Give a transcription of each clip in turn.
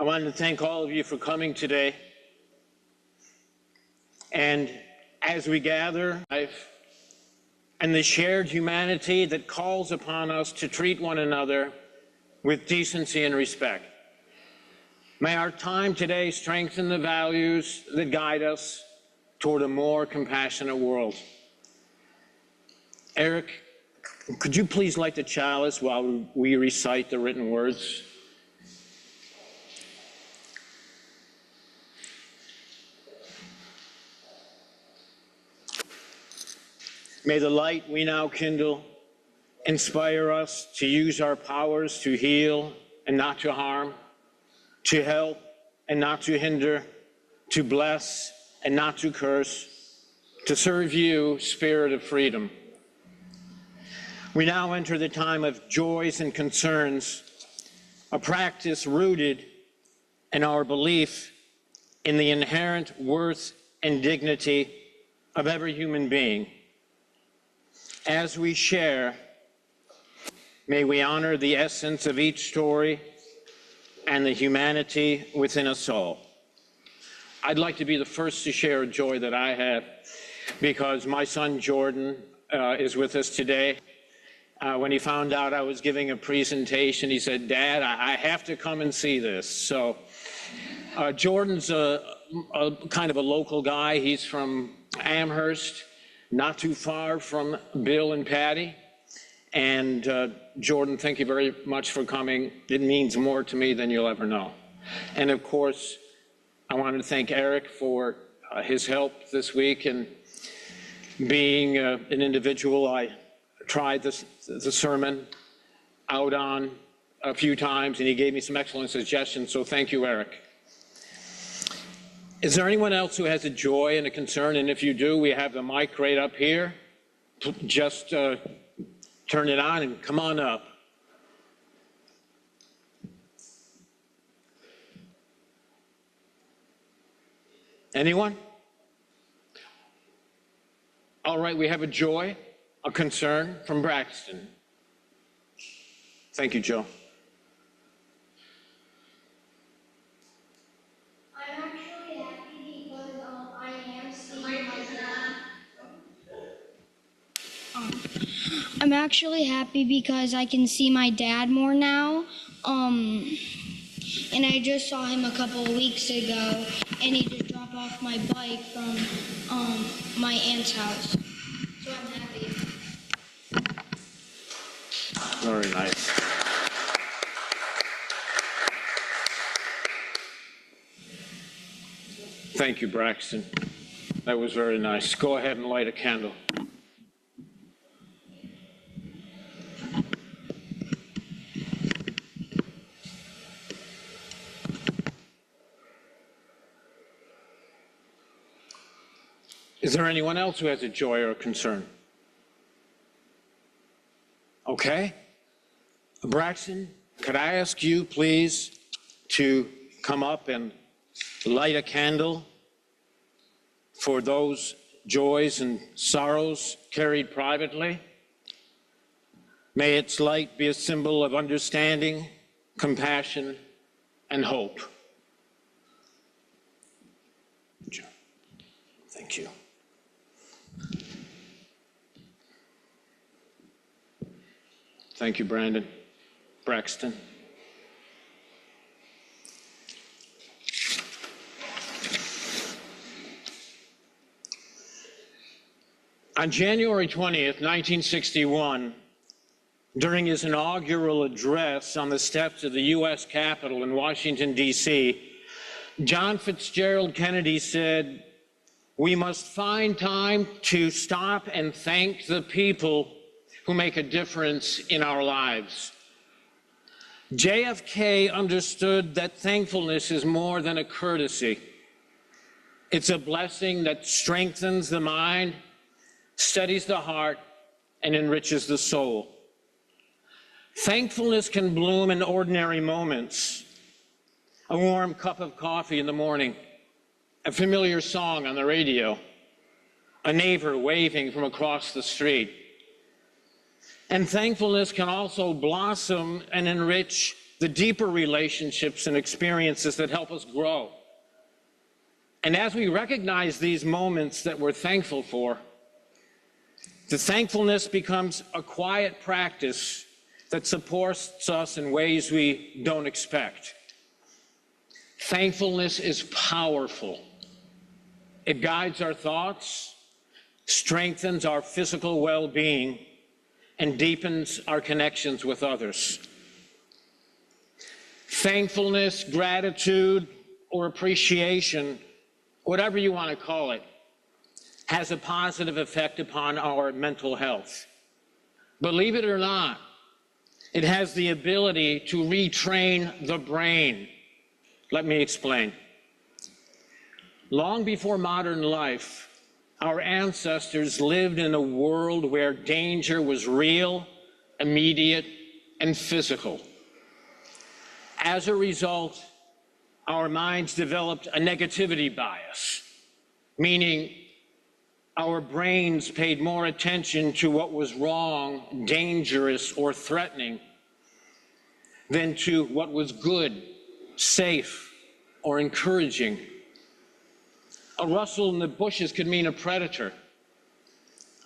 I wanted to thank all of you for coming today. And as we gather, and the shared humanity that calls upon us to treat one another with decency and respect. May our time today strengthen the values that guide us toward a more compassionate world. Eric, could you please light the chalice while we recite the written words? May the light we now kindle inspire us to use our powers to heal and not to harm, to help and not to hinder, to bless and not to curse, to serve you, Spirit of freedom. We now enter the time of joys and concerns, a practice rooted in our belief in the inherent worth and dignity of every human being. As we share, may we honor the essence of each story and the humanity within us all. I'd like to be the first to share a joy that I have because my son Jordan is with us today. When he found out I was giving a presentation, he said, "Dad, I have to come and see this." So Jordan's a kind of a local guy. He's from Amherst, not too far from Bill and Patty. And Jordan, thank you very much for coming. It means more to me than you'll ever know. And of course, I wanted to thank Eric for his help this week and being an individual I tried the sermon out on a few times, and he gave me some excellent suggestions, so thank you, Eric. Is there anyone else who has a joy and a concern? And if you do, we have the mic right up here. Just turn it on and come on up. Anyone? All right, we have a joy, a concern from Braxton. Thank you, Joe. I'm actually happy because I can see my dad more now. And I just saw him a couple of weeks ago, and he just dropped off my bike from my aunt's house. So I'm happy. Very nice. Thank you, Braxton. That was very nice. Go ahead and light a candle. Is there anyone else who has a joy or a concern? Okay. Braxton, could I ask you, please, to come up and light a candle for those joys and sorrows carried privately? May its light be a symbol of understanding, compassion, and hope. Thank you. Thank you, Brandon. Braxton. On January 20th, 1961, during his inaugural address on the steps of the U.S. Capitol in Washington, D.C., John Fitzgerald Kennedy said, "We must find time to stop and thank the people who make a difference in our lives." JFK understood that thankfulness is more than a courtesy. It's a blessing that strengthens the mind, steadies the heart, and enriches the soul. Thankfulness can bloom in ordinary moments. A warm cup of coffee in the morning, a familiar song on the radio, a neighbor waving from across the street. And thankfulness can also blossom and enrich the deeper relationships and experiences that help us grow. And as we recognize these moments that we're thankful for, the thankfulness becomes a quiet practice that supports us in ways we don't expect. Thankfulness is powerful. It guides our thoughts, strengthens our physical well-being, and deepens our connections with others. Thankfulness, gratitude, or appreciation, whatever you want to call it, has a positive effect upon our mental health. Believe it or not, it has the ability to retrain the brain. Let me explain. Long before modern life, our ancestors lived in a world where danger was real, immediate, and physical. As a result, our minds developed a negativity bias, meaning our brains paid more attention to what was wrong, dangerous, or threatening than to what was good, safe, or encouraging. A rustle in the bushes could mean a predator.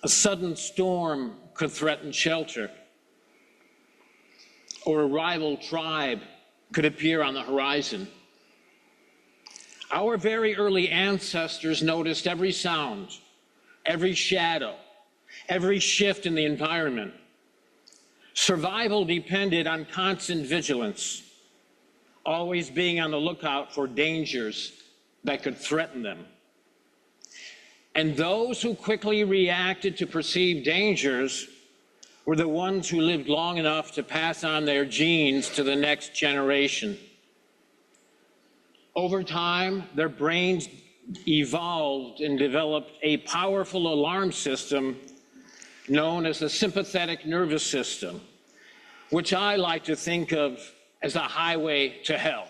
A sudden storm could threaten shelter. Or a rival tribe could appear on the horizon. Our very early ancestors noticed every sound, every shadow, every shift in the environment. Survival depended on constant vigilance, always being on the lookout for dangers that could threaten them. And those who quickly reacted to perceived dangers were the ones who lived long enough to pass on their genes to the next generation. Over time, their brains evolved and developed a powerful alarm system known as the sympathetic nervous system, which I like to think of as a highway to hell.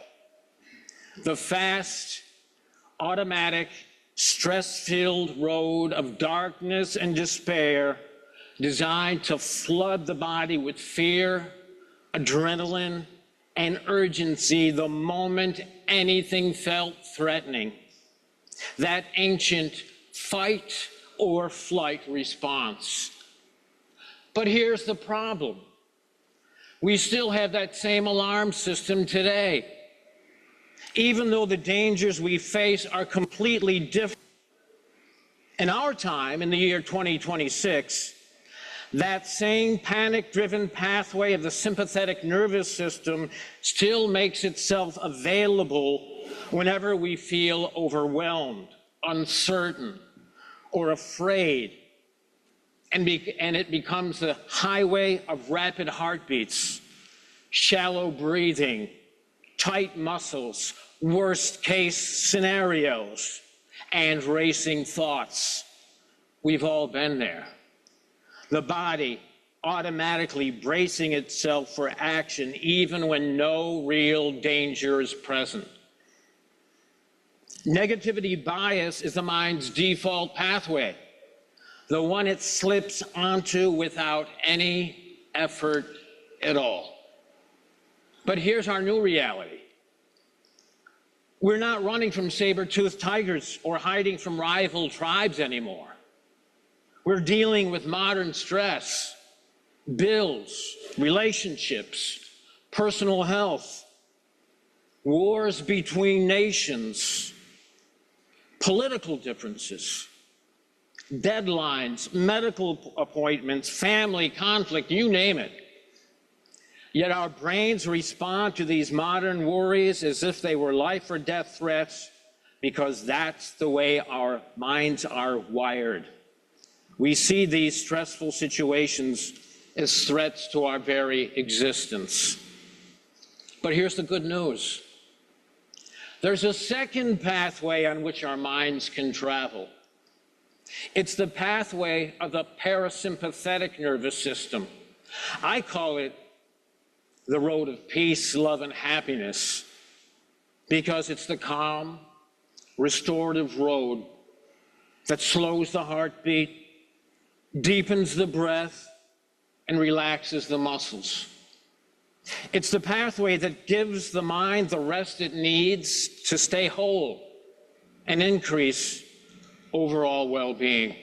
The fast, automatic, stress-filled road of darkness and despair designed to flood the body with fear, adrenaline, and urgency the moment anything felt threatening. That ancient fight or flight response. But here's the problem. We still have that same alarm system today. Even though the dangers we face are completely different. In our time, in the year 2026, that same panic-driven pathway of the sympathetic nervous system still makes itself available whenever we feel overwhelmed, uncertain, or afraid. And it becomes the highway of rapid heartbeats, shallow breathing, tight muscles, worst-case scenarios, and racing thoughts. We've all been there. The body automatically bracing itself for action even when no real danger is present. Negativity bias is the mind's default pathway, the one it slips onto without any effort at all. But here's our new reality. We're not running from saber-toothed tigers or hiding from rival tribes anymore. We're dealing with modern stress, bills, relationships, personal health, wars between nations, political differences, deadlines, medical appointments, family conflict, you name it. Yet our brains respond to these modern worries as if they were life or death threats because that's the way our minds are wired. We see these stressful situations as threats to our very existence. But here's the good news. There's a second pathway on which our minds can travel. It's the pathway of the parasympathetic nervous system. I call it the road of peace, love, and happiness because it's the calm, restorative road that slows the heartbeat, deepens the breath, and relaxes the muscles. It's the pathway that gives the mind the rest it needs to stay whole and increase overall well-being.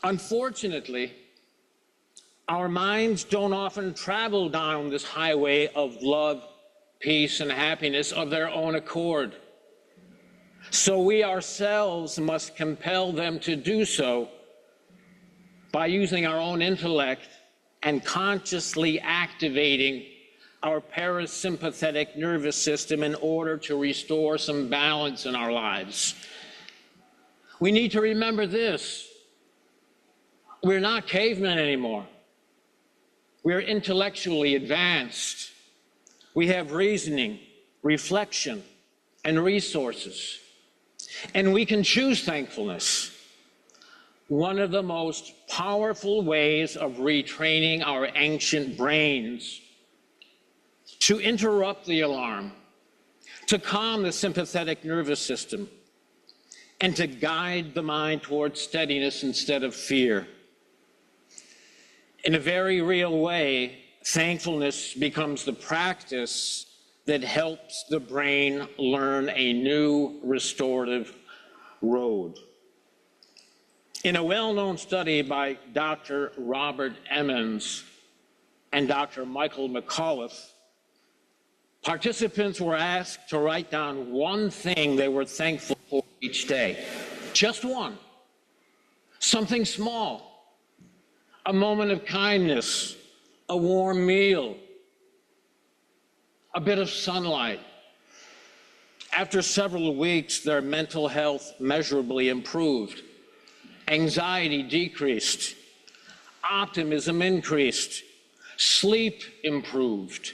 Unfortunately, our minds don't often travel down this highway of love, peace, and happiness of their own accord. So we ourselves must compel them to do so by using our own intellect and consciously activating our parasympathetic nervous system in order to restore some balance in our lives. We need to remember this: we're not cavemen anymore. We're intellectually advanced. We have reasoning, reflection, and resources. And we can choose thankfulness. One of the most powerful ways of retraining our ancient brains to interrupt the alarm, to calm the sympathetic nervous system, and to guide the mind towards steadiness instead of fear. In a very real way, thankfulness becomes the practice that helps the brain learn a new restorative road. In a well-known study by Dr. Robert Emmons and Dr. Michael McAuliffe, participants were asked to write down one thing they were thankful for each day. Just one. Something small. A moment of kindness, a warm meal, a bit of sunlight. After several weeks, their mental health measurably improved. Anxiety decreased. Optimism increased. Sleep improved.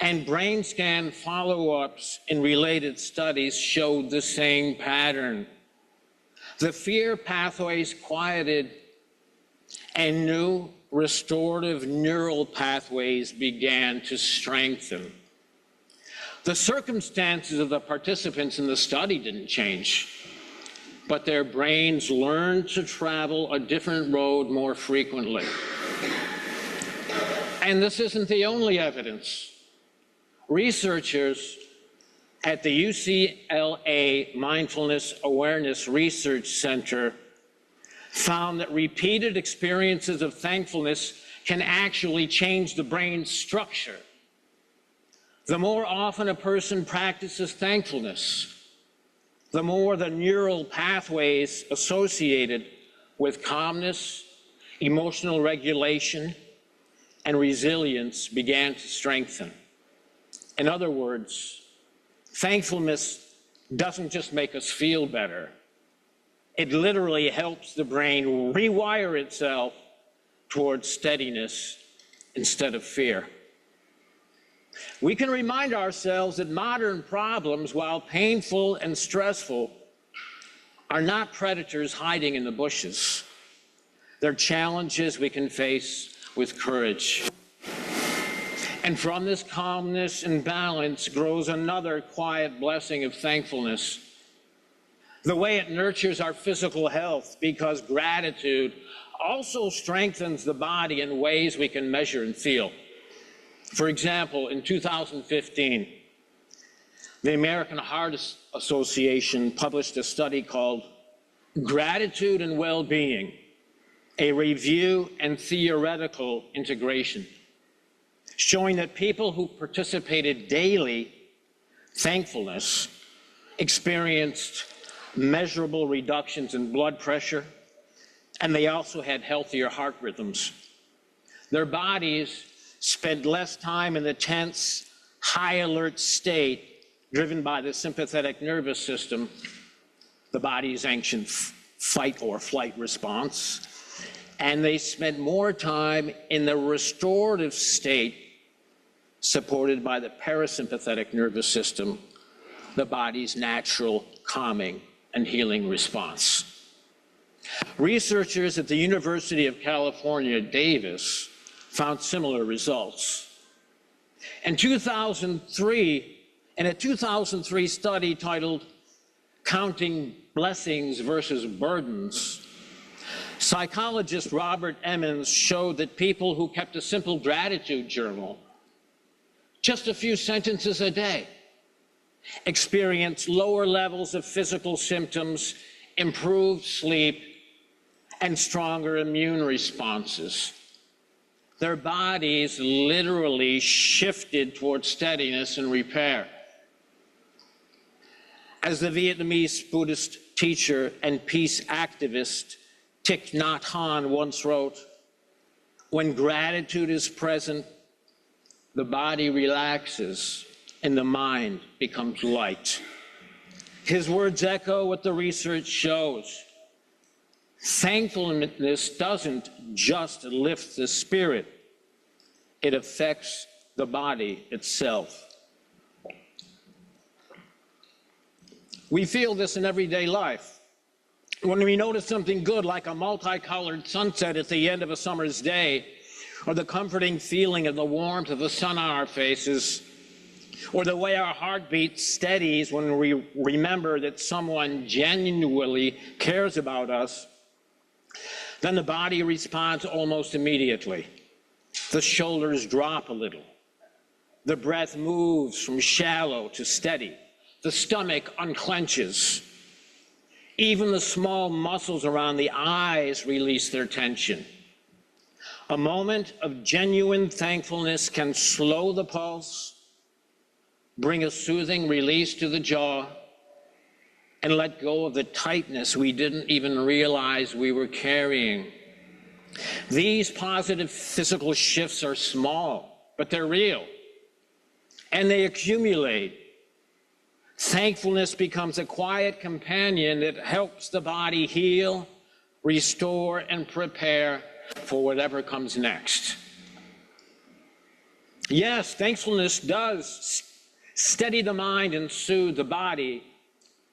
And brain scan follow-ups in related studies showed the same pattern. The fear pathways quieted, and new restorative neural pathways began to strengthen. The circumstances of the participants in the study didn't change, but their brains learned to travel a different road more frequently. And this isn't the only evidence. Researchers at the UCLA Mindfulness Awareness Research Center found that repeated experiences of thankfulness can actually change the brain's structure. The more often a person practices thankfulness, the more the neural pathways associated with calmness, emotional regulation, and resilience began to strengthen. In other words, thankfulness doesn't just make us feel better. It literally helps the brain rewire itself towards steadiness instead of fear. We can remind ourselves that modern problems, while painful and stressful, are not predators hiding in the bushes. They're challenges we can face with courage. And from this calmness and balance grows another quiet blessing of thankfulness. The way it nurtures our physical health, because gratitude also strengthens the body in ways we can measure and feel. For example, in 2015, the American Heart Association published a study called Gratitude and Well-Being, a Review and Theoretical Integration, showing that people who participated daily thankfulness experienced measurable reductions in blood pressure, and they also had healthier heart rhythms. Their bodies spent less time in the tense, high alert state driven by the sympathetic nervous system, the body's ancient fight or flight response, and they spent more time in the restorative state supported by the parasympathetic nervous system, the body's natural calming and healing response. Researchers at the University of California, Davis, found similar results. In a 2003 study titled Counting Blessings versus Burdens, Psychologist Robert Emmons showed that people who kept a simple gratitude journal, just a few sentences a day, experienced lower levels of physical symptoms, improved sleep, and stronger immune responses. Their bodies literally shifted toward steadiness and repair. As the Vietnamese Buddhist teacher and peace activist Thich Nhat Hanh once wrote, "When gratitude is present, the body relaxes and the mind becomes light." His words echo what the research shows. Thankfulness doesn't just lift the spirit, it affects the body itself. We feel this in everyday life. When we notice something good, like a multicolored sunset at the end of a summer's day, or the comforting feeling of the warmth of the sun on our faces, or the way our heartbeat steadies when we remember that someone genuinely cares about us, then the body responds almost immediately. The shoulders drop a little. The breath moves from shallow to steady. The stomach unclenches. Even the small muscles around the eyes release their tension. A moment of genuine thankfulness can slow the pulse, bring a soothing release to the jaw, and let go of the tightness we didn't even realize we were carrying. These positive physical shifts are small, but they're real, and they accumulate. Thankfulness becomes a quiet companion that helps the body heal, restore, and prepare for whatever comes next. Yes, thankfulness does steady the mind and soothe the body,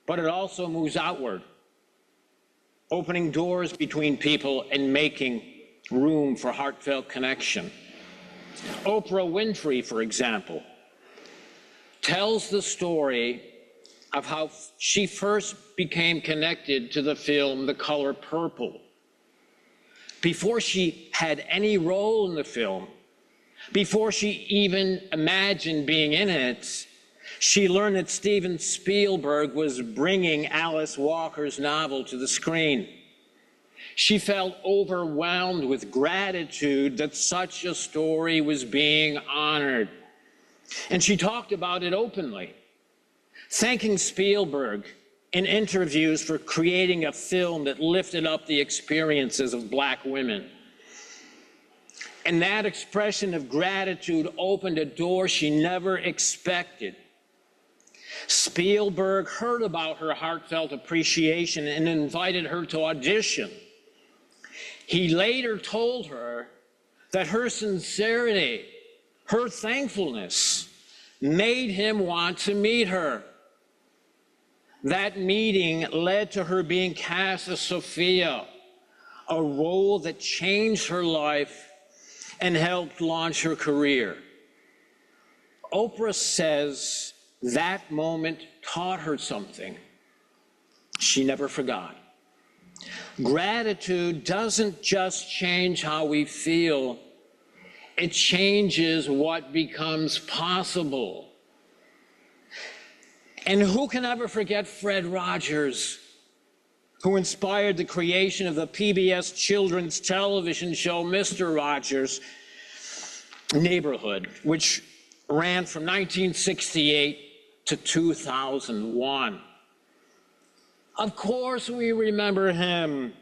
but it also moves outward, opening doors between people and making room for heartfelt connection. Oprah Winfrey, for example, tells the story of how she first became connected to the film The Color Purple. Before she had any role in the film, before she even imagined being in it, she learned that Steven Spielberg was bringing Alice Walker's novel to the screen. She felt overwhelmed with gratitude that such a story was being honored. And she talked about it openly, thanking Spielberg in interviews for creating a film that lifted up the experiences of Black women. And that expression of gratitude opened a door she never expected. Spielberg heard about her heartfelt appreciation and invited her to audition. He later told her that her sincerity, her thankfulness, made him want to meet her. That meeting led to her being cast as Sophia, a role that changed her life and helped launch her career. Oprah says that moment taught her something she never forgot. Gratitude doesn't just change how we feel, it changes what becomes possible. And who can ever forget Fred Rogers, who inspired the creation of the PBS children's television show, Mr. Rogers' Neighborhood, which ran from 1968 to 2001. Of course we remember him.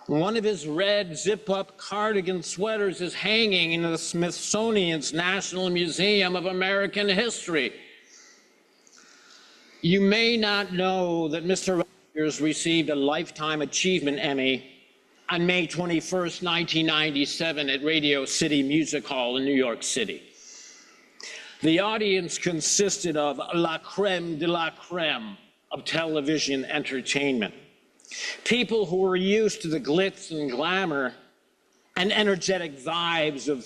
One of his red zip-up cardigan sweaters is hanging in the Smithsonian's National Museum of American History. You may not know that Mr. Rogers received a Lifetime Achievement Emmy on May 21st, 1997 at Radio City Music Hall in New York City. The audience consisted of la crème de la crème of television entertainment. People who were used to the glitz and glamour and energetic vibes of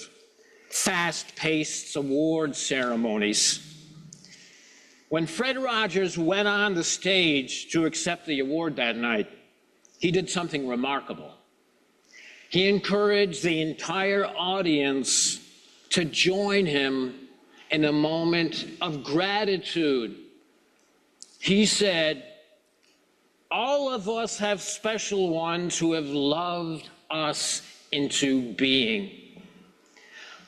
fast-paced award ceremonies. When Fred Rogers went on the stage to accept the award that night, he did something remarkable. He encouraged the entire audience to join him in a moment of gratitude. He said, all of us have special ones who have loved us into being.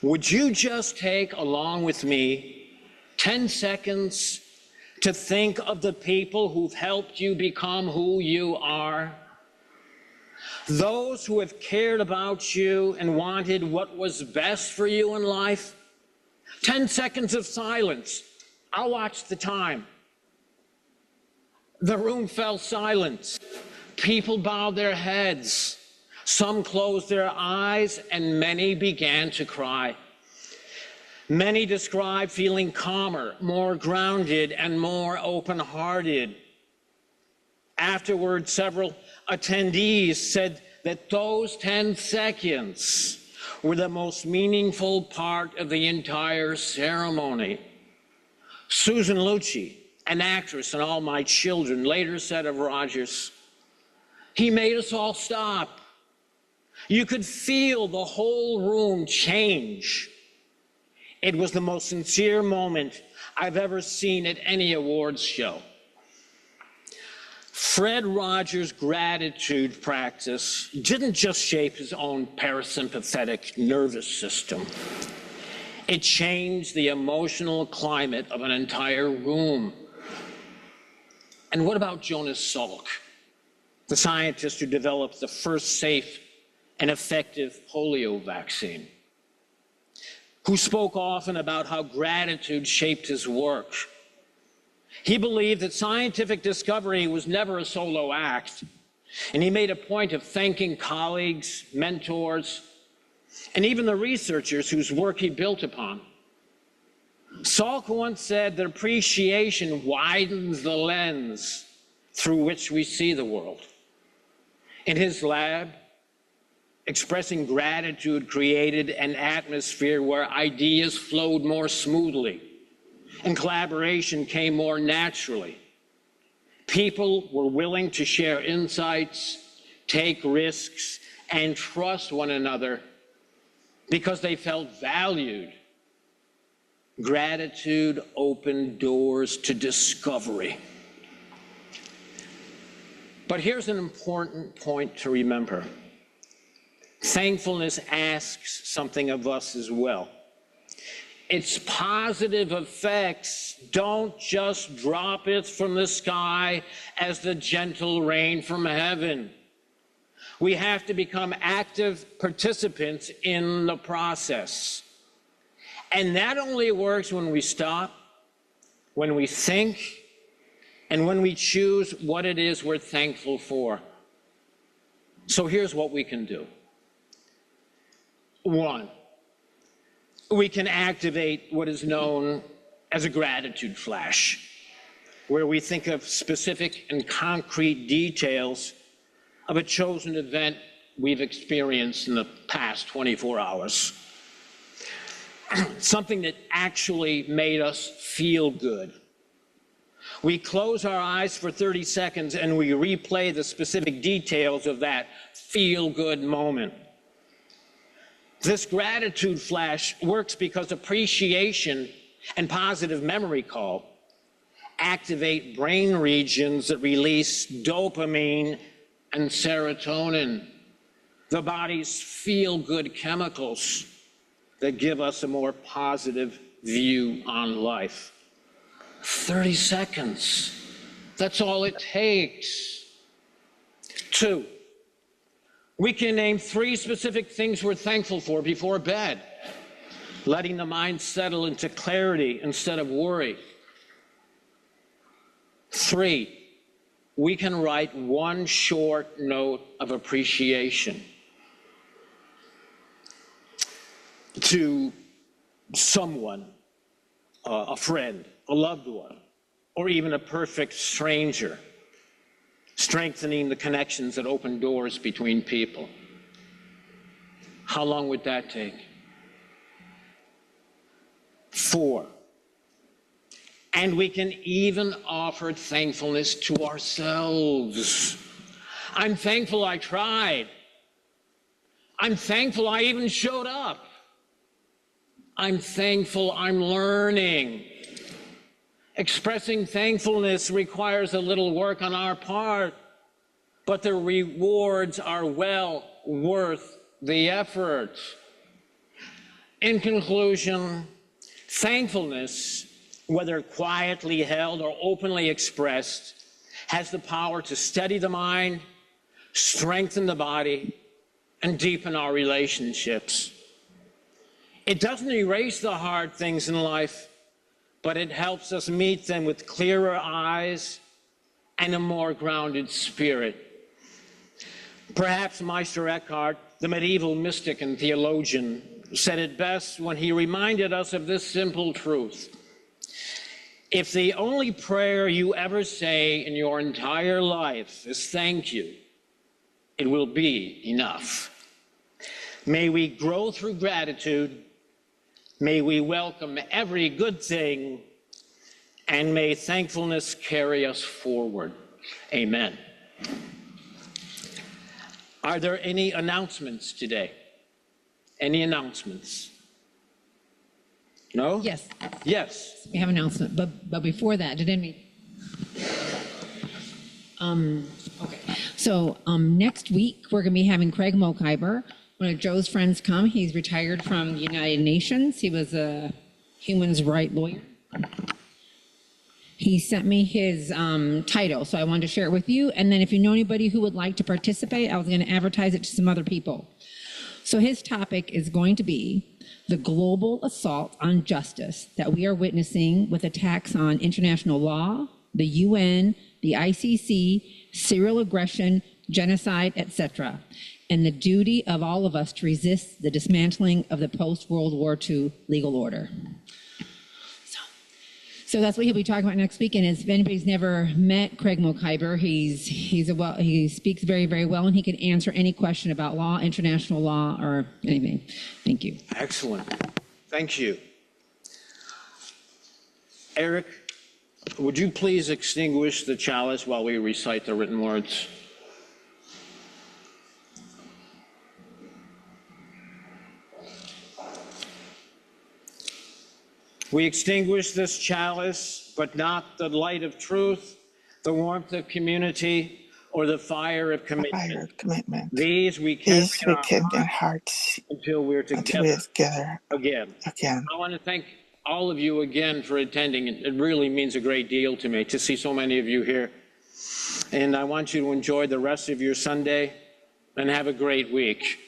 Would you just take, along with me, 10 seconds to think of the people who've helped you become who you are? Those who have cared about you and wanted what was best for you in life? 10 seconds of silence. I'll watch the time. The room fell silent. People bowed their heads. Some closed their eyes, and many began to cry. Many described feeling calmer, more grounded, and more open-hearted. Afterward, several attendees said that those 10 seconds were the most meaningful part of the entire ceremony. Susan Lucci, an actress in All My Children, later said of Rogers, "He made us all stop. You could feel the whole room change. It was the most sincere moment I've ever seen at any awards show." Fred Rogers' gratitude practice didn't just shape his own parasympathetic nervous system. It changed the emotional climate of an entire room. And what about Jonas Salk, the scientist who developed the first safe and effective polio vaccine, who spoke often about how gratitude shaped his work? He believed that scientific discovery was never a solo act, and he made a point of thanking colleagues, mentors, and even the researchers whose work he built upon. Salk once said that appreciation widens the lens through which we see the world. In his lab, expressing gratitude created an atmosphere where ideas flowed more smoothly and collaboration came more naturally. People were willing to share insights, take risks, and trust one another because they felt valued. Gratitude opened doors to discovery. But here's an important point to remember. Thankfulness asks something of us as well. Its positive effects don't just drop it from the sky as the gentle rain from heaven. We have to become active participants in the process. And that only works when we stop, when we think, and when we choose what it is we're thankful for. So here's what we can do. 1, we can activate what is known as a gratitude flash, where we think of specific and concrete details of a chosen event we've experienced in the past 24 hours. Something that actually made us feel good. We close our eyes for 30 seconds and we replay the specific details of that feel-good moment. This gratitude flash works because appreciation and positive memory recall activate brain regions that release dopamine and serotonin, the body's feel-good chemicals that give us a more positive view on life. 30 seconds, that's all it takes. 2, we can name 3 specific things we're thankful for before bed, letting the mind settle into clarity instead of worry. 3, we can write 1 short note of appreciation to someone, a friend, a loved one, or even a perfect stranger, strengthening the connections that open doors between people. How long would that take? 4, and we can even offer thankfulness to ourselves. I'm thankful I tried. I'm thankful I even showed up. I'm thankful I'm learning. Expressing thankfulness requires a little work on our part, but the rewards are well worth the effort. In conclusion, thankfulness, whether quietly held or openly expressed, has the power to steady the mind, strengthen the body, and deepen our relationships. It doesn't erase the hard things in life, but it helps us meet them with clearer eyes and a more grounded spirit. Perhaps Meister Eckhart, the medieval mystic and theologian, said it best when he reminded us of this simple truth. If the only prayer you ever say in your entire life is thank you, it will be enough. May we grow through gratitude. May we welcome every good thing, and may thankfulness carry us forward. Amen. Are there any announcements today? Any announcements? No? Yes, Yes. we have an announcement, but before that, did any? Okay. So next week, we're going to be having Craig Mokhiber, one of Joe's friends, come. He's retired from the United Nations. He was a human rights lawyer. He sent me his title, so I wanted to share it with you. And then if you know anybody who would like to participate, I was going to advertise it to some other people. So his topic is going to be the global assault on justice that we are witnessing with attacks on international law, the UN, the ICC, serial aggression, genocide, etc., and the duty of all of us to resist the dismantling of the post-World War II legal order. So that's what he'll be talking about next week. And if anybody's never met Craig Mokhiber, he speaks very, very well, and he can answer any question about law, international law, or anything. Thank you. Excellent. Thank you. Eric, would you please extinguish the chalice while we recite the written words? We extinguish this chalice, but not the light of truth, the warmth of community, or the fire of commitment. These we carry in our hearts until we're together again. I want to thank all of you again for attending. It really means a great deal to me to see so many of you here. And I want you to enjoy the rest of your Sunday and have a great week.